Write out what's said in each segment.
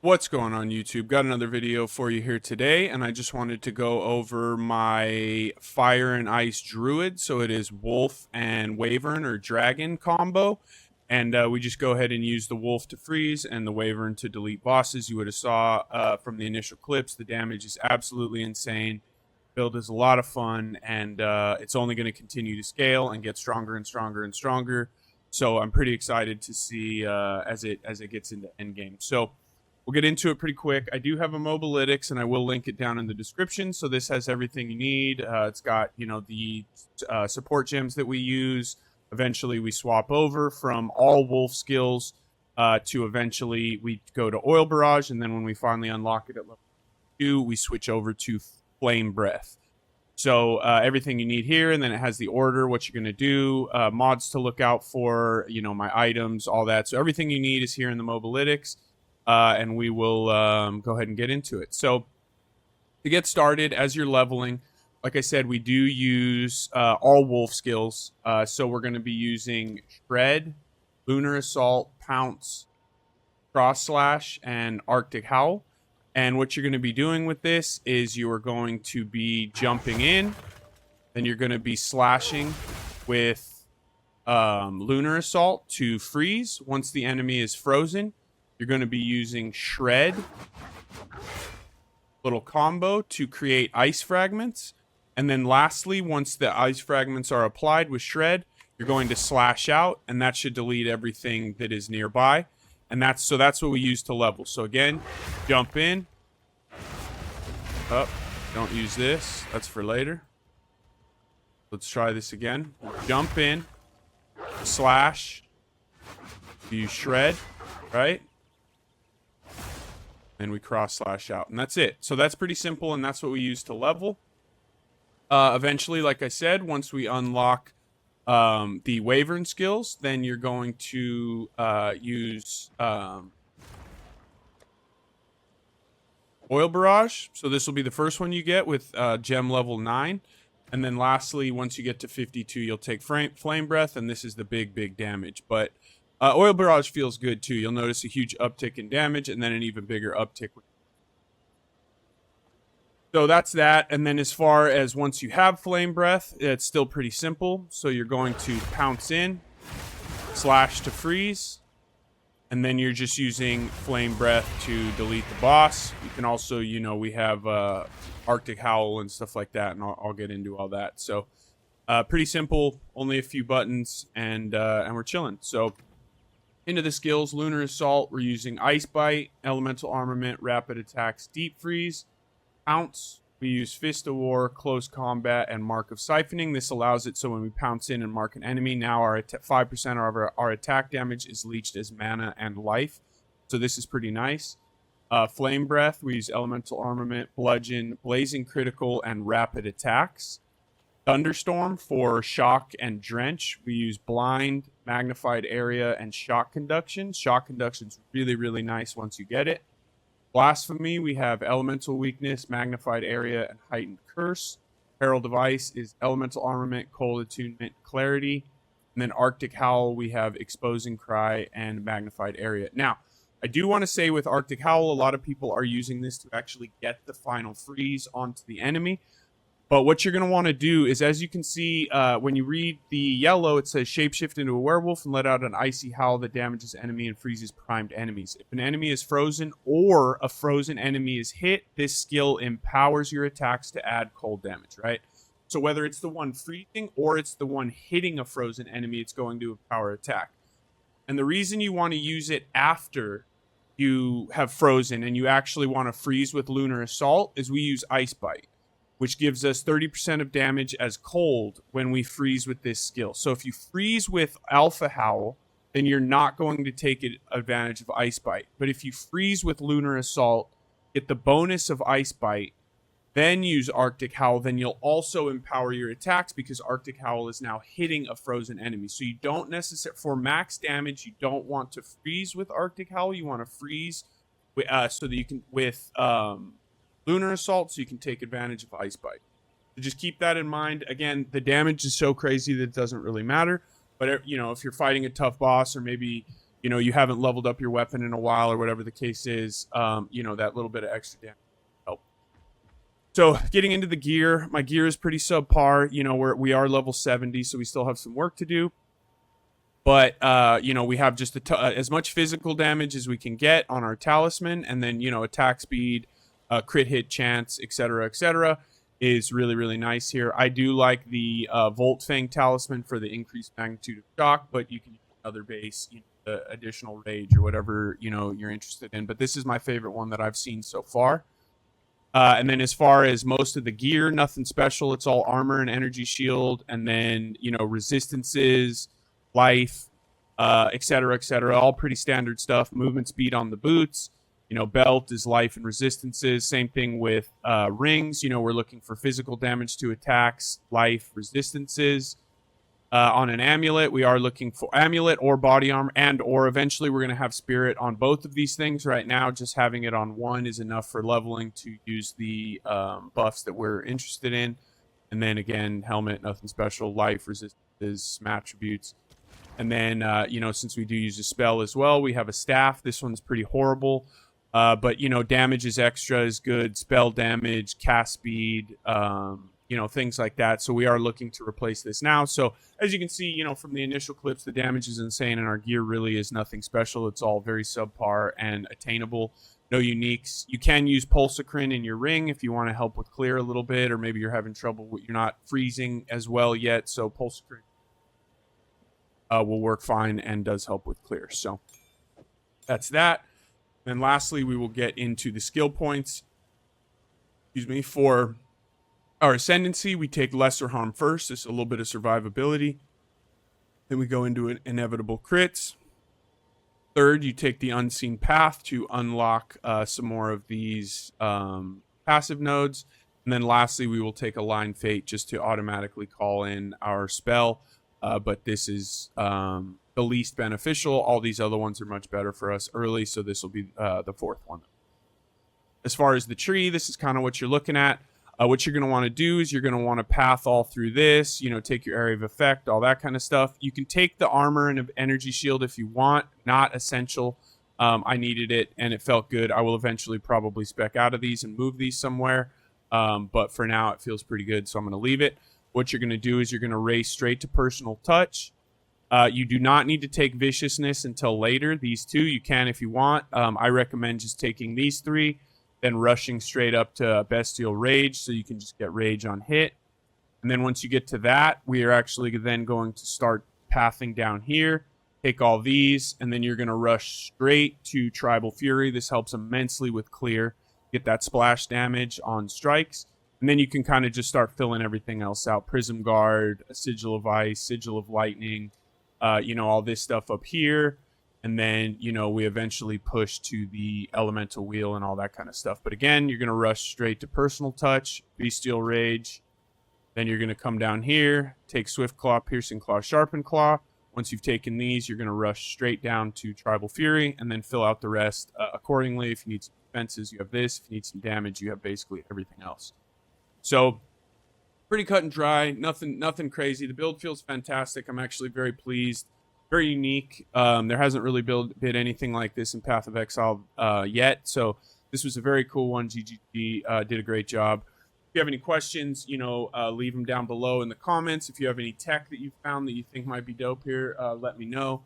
What's going on YouTube? Got another video for you here today, and I just wanted to go over my fire and ice druid. So it is wolf and wyvern or dragon combo, and we just go ahead and use the wolf to freeze and the wyvern to delete bosses. You would have saw from the initial clips, the damage is absolutely insane. Build is a lot of fun, and it's only going to continue to scale and get stronger and stronger and stronger. So I'm pretty excited to see as it gets into endgame. So we'll get into it pretty quick. I do have a Mobalytics, and I will link it down in the description. So this has everything you need. It's got, the support gems that we use. Eventually, we swap over from all wolf skills to eventually we go to Oil Barrage. And then when we finally unlock it at level 2, we switch over to Flame Breath. So everything you need here, and then it has the order, what you're going to do, mods to look out for, my items, all that. So everything you need is here in the Mobalytics. And we will go ahead and get into it. So to get started, as you're leveling, like I said, we do use all wolf skills. So we're going to be using Shred, Lunar Assault, Pounce, Cross Slash, and Arctic Howl. And what you're going to be doing with this is you are going to be jumping in, then you're going to be slashing with Lunar Assault to freeze once the enemy is frozen. You're going to be using Shred, little combo, to create ice fragments. And then lastly, once the ice fragments are applied with Shred, you're going to slash out, and that should delete everything that is nearby. And that's what we use to level. So again, jump in. Up. Don't use this. That's for later. Let's try this again. Jump in. Slash. Use Shred. Right? And we cross slash out, and that's it. So that's pretty simple, and that's what we use to level. Eventually, like I said, once we unlock the Wayvern skills, then you're going to use Oil Barrage. So this will be the first one you get with gem level 9. And then lastly, once you get to 52, you'll take Flame Breath, and this is the big damage. But Oil Barrage feels good too. You'll notice a huge uptick in damage and then an even bigger uptick. So that's that. And then as far as once you have Flame Breath, it's still pretty simple. So you're going to pounce in, slash to freeze, and then you're just using Flame Breath to delete the boss. You can also, we have Arctic Howl and stuff like that, and I'll get into all that. So pretty simple, only a few buttons, and we're chilling. So into the skills, Lunar Assault, we're using Ice Bite, Elemental Armament, Rapid Attacks, Deep Freeze. Pounce, we use Fist of War, Close Combat, and Mark of Siphoning. This allows it so when we pounce in and mark an enemy, now our 5% of our attack damage is leached as mana and life. So this is pretty nice. Flame Breath, we use Elemental Armament, Bludgeon, Blazing Critical, and Rapid Attacks. Thunderstorm for Shock and Drench. We use Blind, Magnified Area, and Shock Conduction. Shock Conduction's really nice once you get it. Blasphemy, we have Elemental Weakness, Magnified Area, and Heightened Curse. Herald of Ice is Elemental Armament, Cold Attunement, Clarity. And then Arctic Howl, we have Exposing Cry and Magnified Area. Now, I do want to say with Arctic Howl, a lot of people are using this to actually get the final freeze onto the enemy. But what you're going to want to do is, as you can see, when you read the yellow, it says shapeshift into a werewolf and let out an icy howl that damages enemy and freezes primed enemies. If an enemy is frozen or a frozen enemy is hit, this skill empowers your attacks to add cold damage, right? So whether it's the one freezing or it's the one hitting a frozen enemy, it's going to empower attack. And the reason you want to use it after you have frozen and you actually want to freeze with Lunar Assault is we use Ice Bite, which gives us 30% of damage as cold when we freeze with this skill. So if you freeze with Alpha Howl, then you're not going to take advantage of Ice Bite. But if you freeze with Lunar Assault, get the bonus of Ice Bite, then use Arctic Howl, then you'll also empower your attacks because Arctic Howl is now hitting a frozen enemy. So you don't necessarily, for max damage, you don't want to freeze with Arctic Howl. You want to freeze so that you can, with Lunar Assault, so you can take advantage of Ice Bite. So just keep that in mind. Again, the damage is so crazy that it doesn't really matter. But, if you're fighting a tough boss or maybe you know, you haven't leveled up your weapon in a while or whatever the case is, you know, that little bit of extra damage help. So getting into the gear, my gear is pretty subpar. You know, we are level 70, so we still have some work to do. But, you know, we have just as much physical damage as we can get on our talisman. And then, you know, attack speed, crit hit chance, etc., is really, really nice here. I do like the Volt Fang talisman for the increased magnitude of shock, but you can use another base, you know, the additional rage or whatever, you know, you're interested in. But this is my favorite one that I've seen so far. And then as far as most of the gear, nothing special. It's all armor and energy shield. And then, you know, resistances, life, etc., all pretty standard stuff. Movement speed on the boots. You know, belt is life and resistances. Same thing with rings. You know, we're looking for physical damage to attacks, life, resistances. On an amulet, we are looking for amulet or body armor, and or eventually we're going to have spirit on both of these things. Right now, just having it on one is enough for leveling to use the buffs that we're interested in. And then again, helmet, nothing special, life, resistances, some attributes. And then, you know, since we do use a spell as well, we have a staff. This one's pretty horrible. But, you know, damage is extra is good. Spell damage, cast speed, you know, things like that. So we are looking to replace this now. So as you can see, you know, from the initial clips, the damage is insane and our gear really is nothing special. It's all very subpar and attainable. No uniques. You can use Pulsacrin in your ring if you want to help with clear a little bit, or maybe you're having trouble. You're not freezing as well yet. So Pulsacrin will work fine and does help with clear. So that's that. And lastly, we will get into the skill points. Excuse me. For our ascendancy, we take lesser harm first. It's a little bit of survivability. Then we go into inevitable crits. Third, you take the unseen path to unlock some more of these passive nodes. And then lastly, we will take Align Fate just to automatically call in our spell. But this is the least beneficial. All these other ones are much better for us early, so this will be the fourth one. As far as the tree, this is kind of what you're looking at. What you're going to want to do is you're going to want to path all through this, you know, take your area of effect, all that kind of stuff. You can take the armor and energy shield if you want, not essential. I needed it and it felt good. I will eventually probably spec out of these and move these somewhere. But for now, it feels pretty good, so I'm going to leave it. What you're going to do is you're going to race straight to personal touch. You do not need to take viciousness until later. These two, you can if you want. I recommend just taking these three, then rushing straight up to bestial rage, so you can just get rage on hit. And then once you get to that, we are actually then going to start pathing down here, take all these, and then you're going to rush straight to Tribal Fury. This helps immensely with clear. Get that splash damage on strikes. And then you can kind of just start filling everything else out. Prism Guard, a Sigil of Ice, Sigil of Lightning, you know, all this stuff up here. And then, you know, we eventually push to the Elemental Wheel and all that kind of stuff. But again, you're going to rush straight to Personal Touch, Bestial Rage. Then you're going to come down here, take Swift Claw, Piercing Claw, Sharpened Claw. Once you've taken these, you're going to rush straight down to Tribal Fury and then fill out the rest accordingly. If you need some defenses, you have this. If you need some damage, you have basically everything else. So pretty cut and dry, nothing crazy. The build feels fantastic. I'm actually very pleased, very unique. There hasn't really been anything like this in Path of Exile yet. So this was a very cool one. GGG did a great job. If you have any questions, you know, leave them down below in the comments. If you have any tech that you found that you think might be dope here, let me know.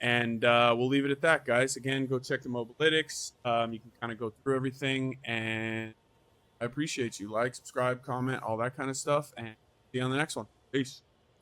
And we'll leave it at that, guys. Again, go check the Mobalytics. You can kind of go through everything, and I appreciate you. Like, subscribe, comment, all that kind of stuff, and see you on the next one. Peace.